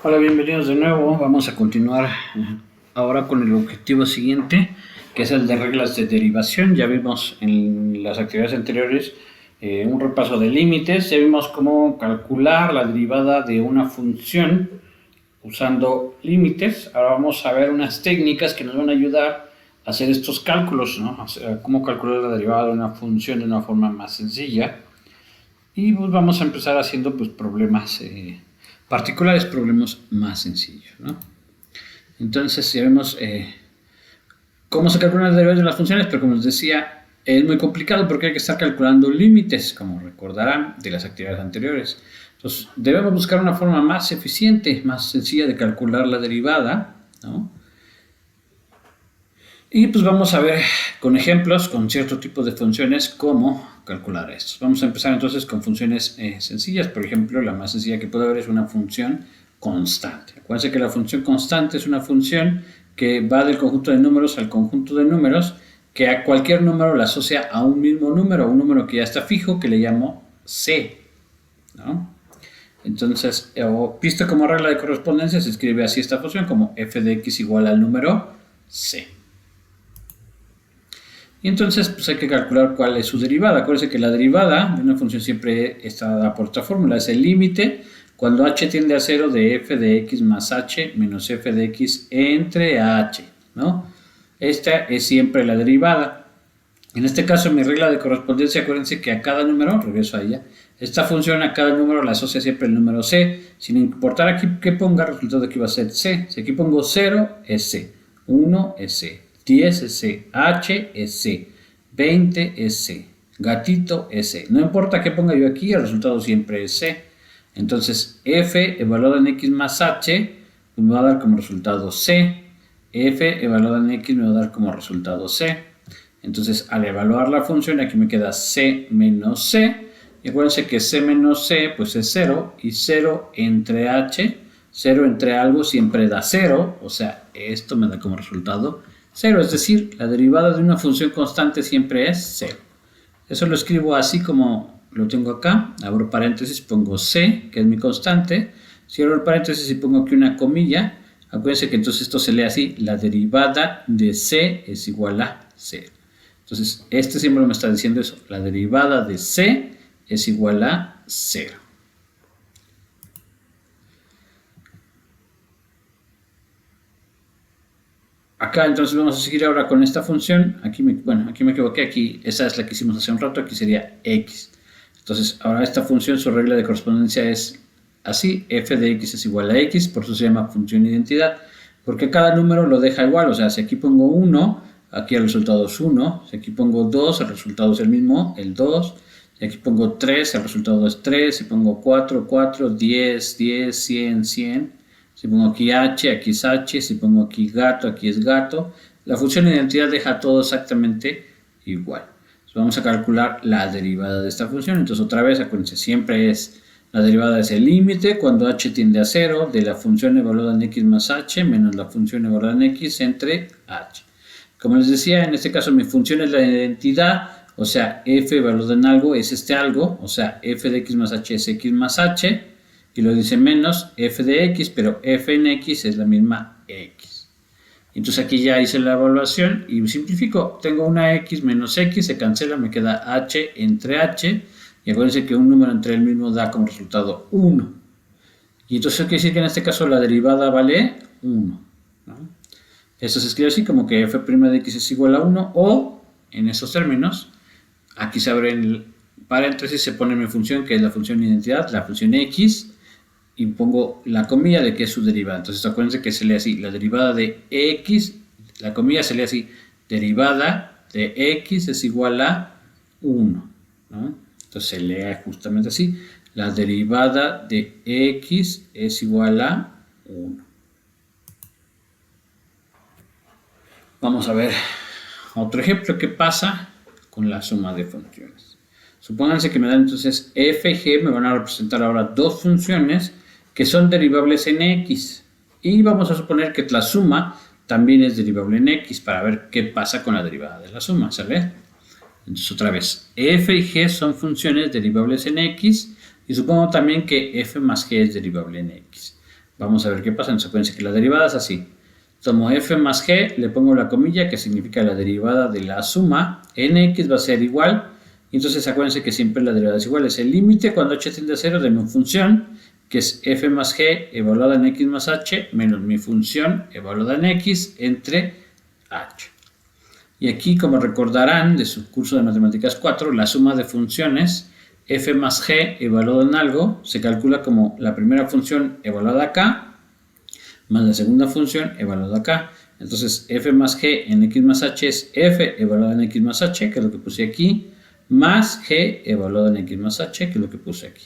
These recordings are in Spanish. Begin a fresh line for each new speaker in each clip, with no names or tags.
Hola, bienvenidos de nuevo. Vamos a continuar ahora con el objetivo siguiente, que es el de reglas de derivación. Ya vimos en las actividades anteriores un repaso de límites. Ya vimos cómo calcular la derivada de una función usando límites. Ahora vamos a ver unas técnicas que nos van a ayudar a hacer estos cálculos, ¿no? A cómo calcular la derivada de una función de una forma más sencilla. Y pues vamos a empezar haciendo pues problemas particulares, problemas más sencillos, ¿no? Entonces ya vemos cómo se calculan las derivadas de las funciones, pero como les decía, es muy complicado porque hay que estar calculando límites, como recordarán de las actividades anteriores. Entonces debemos buscar una forma más eficiente, más sencilla de calcular la derivada, ¿no? Y pues vamos a ver con ejemplos, con cierto tipo de funciones, cómo calcular esto. Vamos a empezar entonces con funciones sencillas. Por ejemplo, la más sencilla que puede haber es una función constante. Acuérdense que la función constante es una función que va del conjunto de números al conjunto de números, que a cualquier número la asocia a un mismo número, un número que ya está fijo, que le llamo c, ¿no? Entonces, visto como regla de correspondencia, se escribe así esta función como f de x igual al número c. Y entonces pues hay que calcular cuál es su derivada. Acuérdense que la derivada de una función siempre está dada por esta fórmula. Es el límite cuando h tiende a 0 de f de x más h menos f de x entre h, ¿no? Esta es siempre la derivada. En este caso, mi regla de correspondencia, acuérdense que a cada número, regreso a ella, esta función a cada número la asocia siempre el número c, sin importar aquí que ponga, el resultado de aquí va a ser c. Si aquí pongo 0, es c, 1 es c, 10 es c, h es c, 20 es c, gatito es c. No importa qué ponga yo aquí, el resultado siempre es c. Entonces, f evaluado en x más h me va a dar como resultado c. F evaluado en x me va a dar como resultado c. Entonces, al evaluar la función, aquí me queda c menos c. Y acuérdense que c menos c, pues es 0. Y 0 entre h, 0 entre algo siempre da 0. O sea, esto me da como resultado 0. Es decir, la derivada de una función constante siempre es 0. Eso lo escribo así como lo tengo acá. Abro paréntesis, pongo c, que es mi constante. Cierro el paréntesis y pongo aquí una comilla. Acuérdense que entonces esto se lee así. La derivada de c es igual a 0. Entonces, este símbolo me está diciendo eso. La derivada de c es igual a 0. Acá entonces vamos a seguir ahora con esta función. Aquí me equivoqué. Aquí, esa es la que hicimos hace un rato. Aquí sería x. Entonces, ahora esta función, su regla de correspondencia es así. F de x es igual a x. Por eso se llama función identidad. Porque cada número lo deja igual. O sea, si aquí pongo 1, aquí el resultado es 1. Si aquí pongo 2, el resultado es el mismo, el 2. Si aquí pongo 3, el resultado es 3. Si pongo 4, 4, 10, 10, 100, 100. Si pongo aquí h, aquí es h. Si pongo aquí es gato. La función identidad deja todo exactamente igual. Entonces vamos a calcular la derivada de esta función. Entonces otra vez, acuérdense, siempre es la derivada es el límite cuando h tiende a 0 de la función evaluada en x más h menos la función evaluada en x entre h. Como les decía, en este caso mi función es la identidad, o sea, f evaluado en algo es este algo, o sea, f de x más h es x más h, y lo dice menos f de x, pero f en x es la misma x. Entonces aquí ya hice la evaluación y simplifico. Tengo una x menos x, se cancela, me queda h entre h, y acuérdense que un número entre el mismo da como resultado 1. Y entonces quiere decir que en este caso la derivada vale 1, ¿no? Esto se escribe así como que f' de x es igual a 1, o en estos términos, aquí se abre el paréntesis, se pone mi función que es la función identidad, la función x, y pongo la comilla de que es su derivada. Entonces acuérdense que se lee así, la derivada de x, la comilla se lee así, derivada de x es igual a 1, ¿no? Entonces se lee justamente así, la derivada de x es igual a 1. Vamos a ver otro ejemplo. ¿Qué pasa con la suma de funciones? Supónganse que me dan entonces f y g, me van a representar ahora dos funciones que son derivables en x. Y vamos a suponer que la suma también es derivable en x para ver qué pasa con la derivada de la suma, ¿sale? Entonces otra vez, f y g son funciones derivables en x y supongo también que f más g es derivable en x. Vamos a ver qué pasa. Entonces acuérdense que la derivada es así. Tomo f más g, le pongo la comilla que significa la derivada de la suma. Nx va a ser igual. Y entonces acuérdense que siempre la derivada es igual. Es el límite cuando h tiende a 0 de mi función, que es f más g evaluada en x más h, menos mi función evaluada en x entre h. Y aquí, como recordarán de su curso de Matemáticas 4, la suma de funciones f más g evaluada en algo se calcula como la primera función evaluada acá más la segunda función evaluada acá. Entonces f más g en x más h es f evaluada en x más h, que es lo que puse aquí, más g evaluada en x más h, que es lo que puse aquí.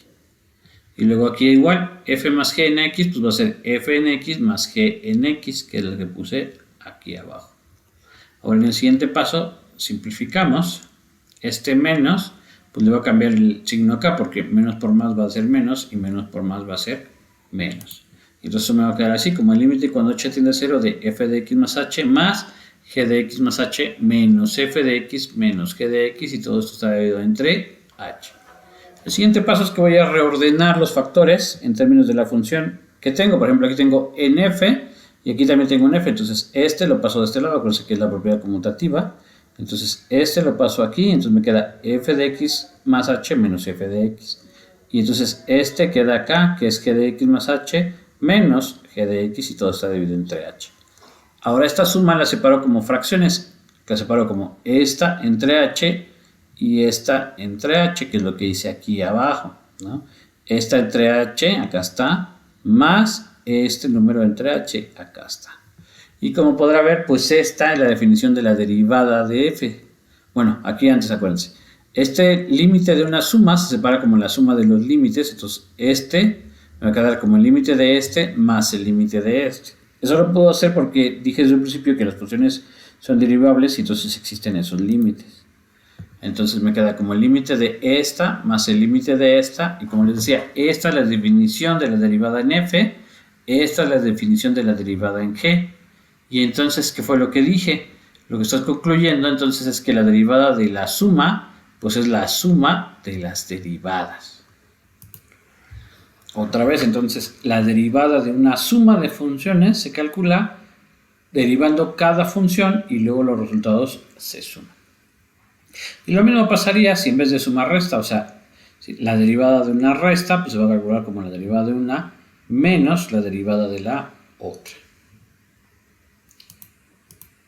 Y luego aquí igual, f más g en x, pues va a ser f en x más g en x, que es lo que puse aquí abajo. Ahora en el siguiente paso, simplificamos. Este menos, pues le voy a cambiar el signo acá, porque menos por más va a ser menos y menos por más va a ser menos. Entonces me va a quedar así, como el límite cuando h tiende a 0 de f de x más h más g de x más h menos f de x menos g de x, y todo esto está dividido entre h. El siguiente paso es que voy a reordenar los factores en términos de la función que tengo. Por ejemplo, aquí tengo en f y aquí también tengo un f. Entonces este lo paso de este lado, acuérdense que es la propiedad conmutativa. Entonces este lo paso aquí, entonces me queda f de x más h menos f de x. Y entonces este queda acá, que es g de x más h menos g de x, y todo está dividido entre h. Ahora esta suma la separo como fracciones, la separo como esta entre h y esta entre h, que es lo que hice aquí abajo, ¿no? Esta entre h, acá está, más este número entre h, acá está. Y como podrá ver, pues esta es la definición de la derivada de f. Bueno, aquí antes acuérdense, este límite de una suma se separa como la suma de los límites, entonces este me va a quedar como el límite de este más el límite de este. Eso lo puedo hacer porque dije desde el principio que las funciones son derivables y entonces existen esos límites. Entonces me queda como el límite de esta más el límite de esta, y como les decía, esta es la definición de la derivada en f, esta es la definición de la derivada en g. Y entonces, ¿qué fue lo que dije? Lo que estoy concluyendo entonces es que la derivada de la suma, pues es la suma de las derivadas. Otra vez, entonces, la derivada de una suma de funciones se calcula derivando cada función y luego los resultados se suman. Y lo mismo pasaría si en vez de sumar resta, o sea, si la derivada de una resta, pues se va a calcular como la derivada de una menos la derivada de la otra.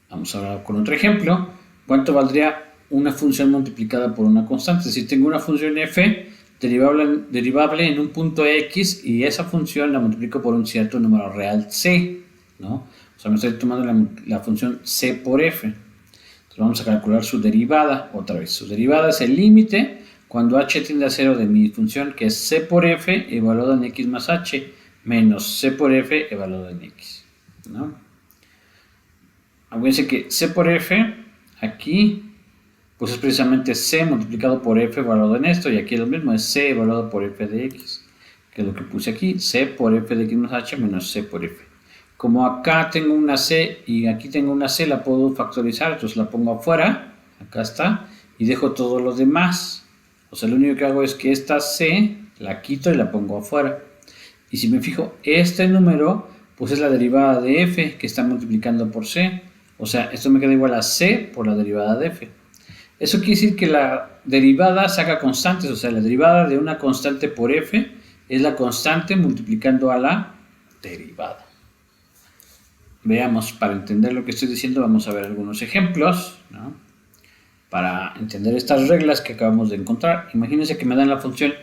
Vamos ahora con otro ejemplo. ¿Cuánto valdría una función multiplicada por una constante? Si tengo una función f derivable en un punto x y esa función la multiplico por un cierto número real c, ¿no? O sea, me estoy tomando la función c por f. Entonces vamos a calcular su derivada otra vez. Su derivada es el límite cuando h tiende a 0 de mi función, que es c por f evaluada en x más h menos c por f evaluada en x, ¿no? Acuérdense que c por f aquí pues es precisamente c multiplicado por f evaluado en esto, y aquí es lo mismo, es c evaluado por f de x, que es lo que puse aquí, c por f de x más h menos c por f. Como acá tengo una c y aquí tengo una c, la puedo factorizar, entonces la pongo afuera, acá está, y dejo todo lo demás. O sea, lo único que hago es que esta c la quito y la pongo afuera. Y si me fijo, este número pues es la derivada de f que está multiplicando por c. O sea, esto me queda igual a c por la derivada de f. Eso quiere decir que la derivada saca constantes, o sea, la derivada de una constante por f es la constante multiplicando a la derivada. Veamos, para entender lo que estoy diciendo, vamos a ver algunos ejemplos, ¿no? Para entender estas reglas que acabamos de encontrar. Imagínense que me dan la función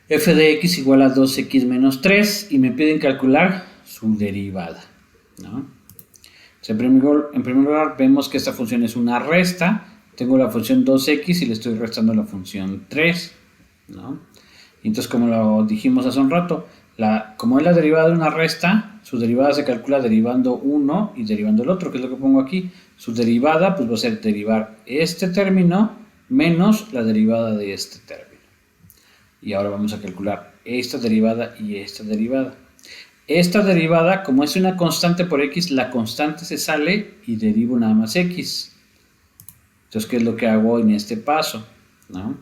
f de x igual a 2x menos 3 y me piden calcular su derivada, ¿no? En primer lugar, vemos que esta función es una resta. Tengo la función 2x y le estoy restando la función 3, ¿no? Y entonces, como lo dijimos hace un rato, como es la derivada de una resta, su derivada se calcula derivando uno y derivando el otro, que es lo que pongo aquí. Su derivada pues va a ser derivar este término menos la derivada de este término. Y ahora vamos a calcular esta derivada y esta derivada. Esta derivada, como es una constante por x, la constante se sale y derivo nada más x. Entonces, ¿qué es lo que hago en este paso? ¿No?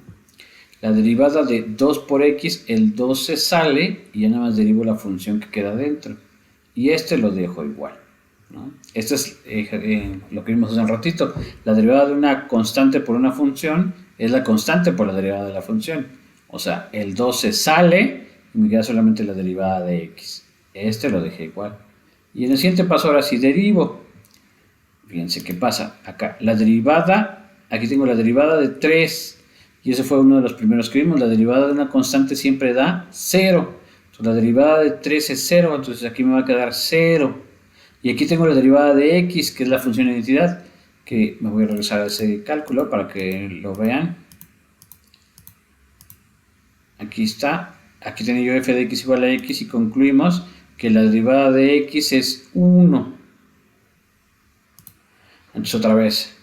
la derivada de 2 por x, el 2 se sale y ya nada más derivo la función que queda dentro. Y este lo dejo igual, ¿no? Esto es lo que vimos hace un ratito. La derivada de una constante por una función es la constante por la derivada de la función. O sea, el 2 se sale y me queda solamente la derivada de x. Este lo dejé igual. Y en el siguiente paso ahora sí derivo. Fíjense qué pasa. Acá la derivada, aquí tengo la derivada de 3. Y ese fue uno de los primeros que vimos. La derivada de una constante siempre da 0. Entonces la derivada de 3 es 0. Entonces aquí me va a quedar 0. Y aquí tengo la derivada de x, que es la función de identidad. Que me voy a regresar a ese cálculo para que lo vean. Aquí está. Aquí tengo yo f de x igual a x y concluimos que la derivada de x es 1. Entonces otra vez,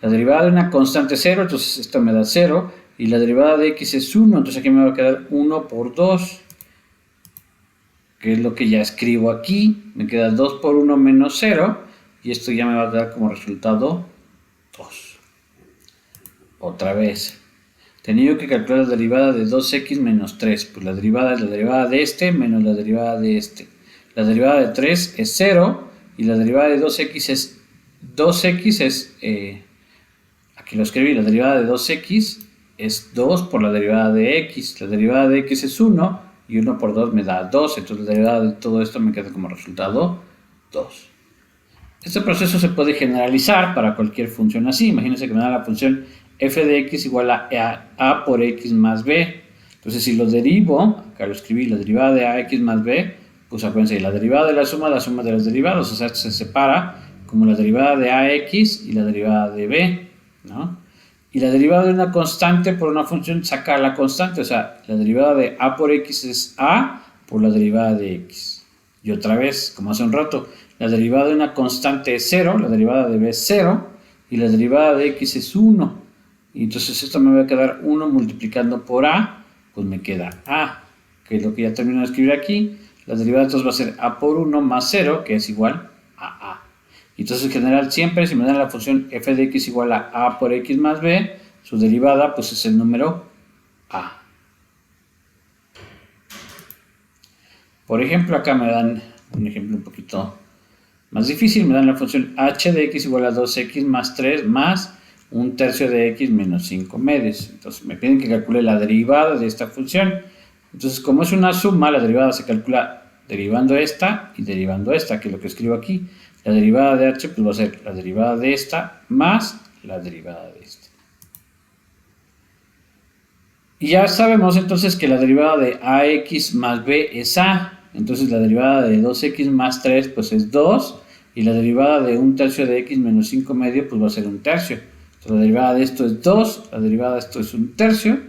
la derivada de una constante es 0, entonces esto me da 0. Y la derivada de x es 1, entonces aquí me va a quedar 1 por 2. Que es lo que ya escribo aquí. Me queda 2 por 1 menos 0. Y esto ya me va a dar como resultado 2. Otra vez. Tenía que calcular la derivada de 2x menos 3. Pues la derivada es la derivada de este menos la derivada de este. La derivada de 3 es 0. Y la derivada de 2x es 2x es, aquí lo escribí, la derivada de 2x es 2 por la derivada de x. La derivada de x es 1 y 1 por 2 me da 2. Entonces la derivada de todo esto me queda como resultado 2. Este proceso se puede generalizar para cualquier función así. Imagínense que me da la función f de x igual a por x más b. Entonces si lo derivo, acá lo escribí, la derivada de ax más b, pues acuérdense, la derivada de la suma de los derivados. O sea, esto se separa como la derivada de ax y la derivada de b, ¿no? Y la derivada de una constante por una función saca la constante, o sea, la derivada de a por x es a por la derivada de x. Y otra vez, como hace un rato, la derivada de una constante es 0, la derivada de b es 0, y la derivada de x es 1. Y entonces esto me va a quedar 1 multiplicando por a, pues me queda a, que es lo que ya termino de escribir aquí. La derivada entonces va a ser a por 1 más 0, que es igual a a. Entonces en general siempre si me dan la función f de x igual a por x más b, su derivada pues es el número a. Por ejemplo, acá me dan un ejemplo un poquito más difícil. Me dan la función h de x igual a 2x más 3 más un tercio de x menos 5 medios. Entonces me piden que calcule la derivada de esta función. Entonces como es una suma, la derivada se calcula derivando esta y derivando esta, que es lo que escribo aquí. La derivada de h pues va a ser la derivada de esta más la derivada de esta. Y ya sabemos entonces que la derivada de ax más b es a. Entonces la derivada de 2x más 3 pues es 2. Y la derivada de un tercio de x menos 5 medio pues va a ser un tercio. Entonces la derivada de esto es 2. La derivada de esto es un tercio.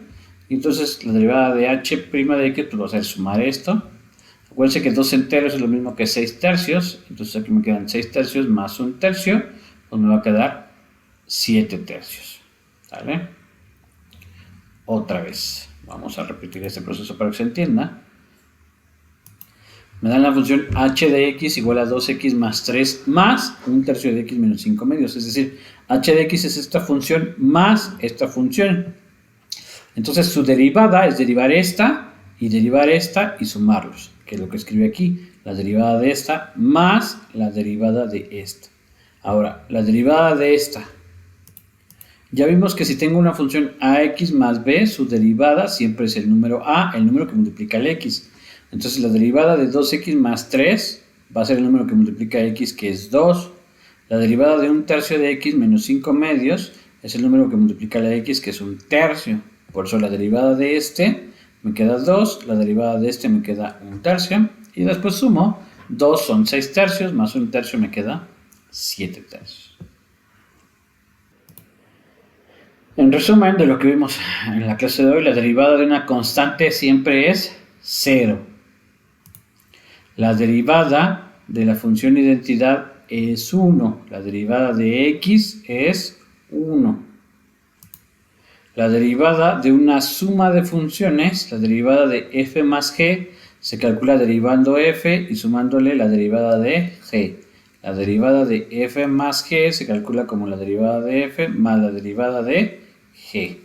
Y entonces la derivada de h' de x pues va a ser sumar esto. Acuérdense que 2 enteros es lo mismo que 6 tercios. Entonces aquí me quedan 6 tercios más un tercio. Pues me va a quedar 7 tercios. ¿Vale? Otra vez. Vamos a repetir este proceso para que se entienda. Me dan la función h de x igual a 2x más 3 más un tercio de x menos 5 medios. Es decir, h de x es esta función más esta función. Entonces su derivada es derivar esta y sumarlos, que es lo que escribe aquí. La derivada de esta más la derivada de esta. Ahora, la derivada de esta. Ya vimos que si tengo una función ax más b, su derivada siempre es el número a, el número que multiplica el x. Entonces la derivada de 2x más 3 va a ser el número que multiplica x, que es 2. La derivada de un tercio de x menos 5 medios es el número que multiplica la x, que es un tercio. Por eso la derivada de este me queda 2, la derivada de este me queda un tercio. Y después sumo, 2 son 6 tercios, más un tercio me queda 7 tercios. En resumen de lo que vimos en la clase de hoy, la derivada de una constante siempre es 0. La derivada de la función identidad es 1. La derivada de x es 1. La derivada de una suma de funciones, la derivada de f más g, se calcula derivando f y sumándole la derivada de g. La derivada de f más g se calcula como la derivada de f más la derivada de g.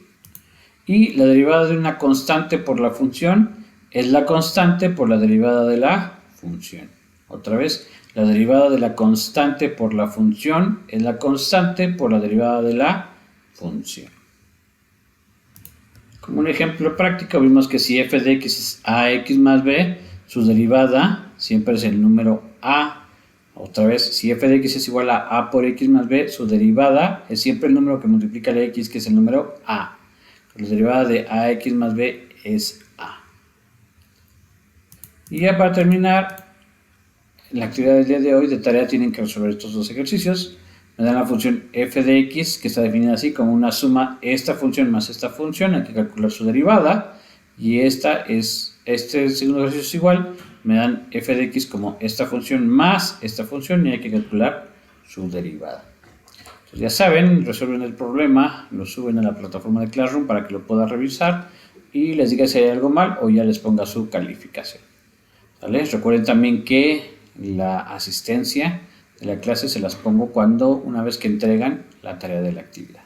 Y la derivada de una constante por la función es la constante por la derivada de la función. Otra vez, la derivada de la constante por la función es la constante por la derivada de la función. Como un ejemplo práctico, vimos que si f de x es ax más b, su derivada siempre es el número a. Otra vez, si f de x es igual a por x más b, su derivada es siempre el número que multiplica la x, que es el número a. La derivada de ax más b es a. Y ya para terminar, la actividad del día de hoy de tarea tienen que resolver estos dos ejercicios. Me dan la función f de x, que está definida así como una suma esta función más esta función, hay que calcular su derivada. Y este segundo ejercicio es igual, me dan f de x como esta función más esta función y hay que calcular su derivada. Entonces ya saben, resuelven el problema, lo suben a la plataforma de Classroom para que lo puedan revisar y les diga si hay algo mal o ya les ponga su calificación. ¿Vale? Recuerden también que la asistencia de la clase se las pongo una vez que entregan la tarea de la actividad.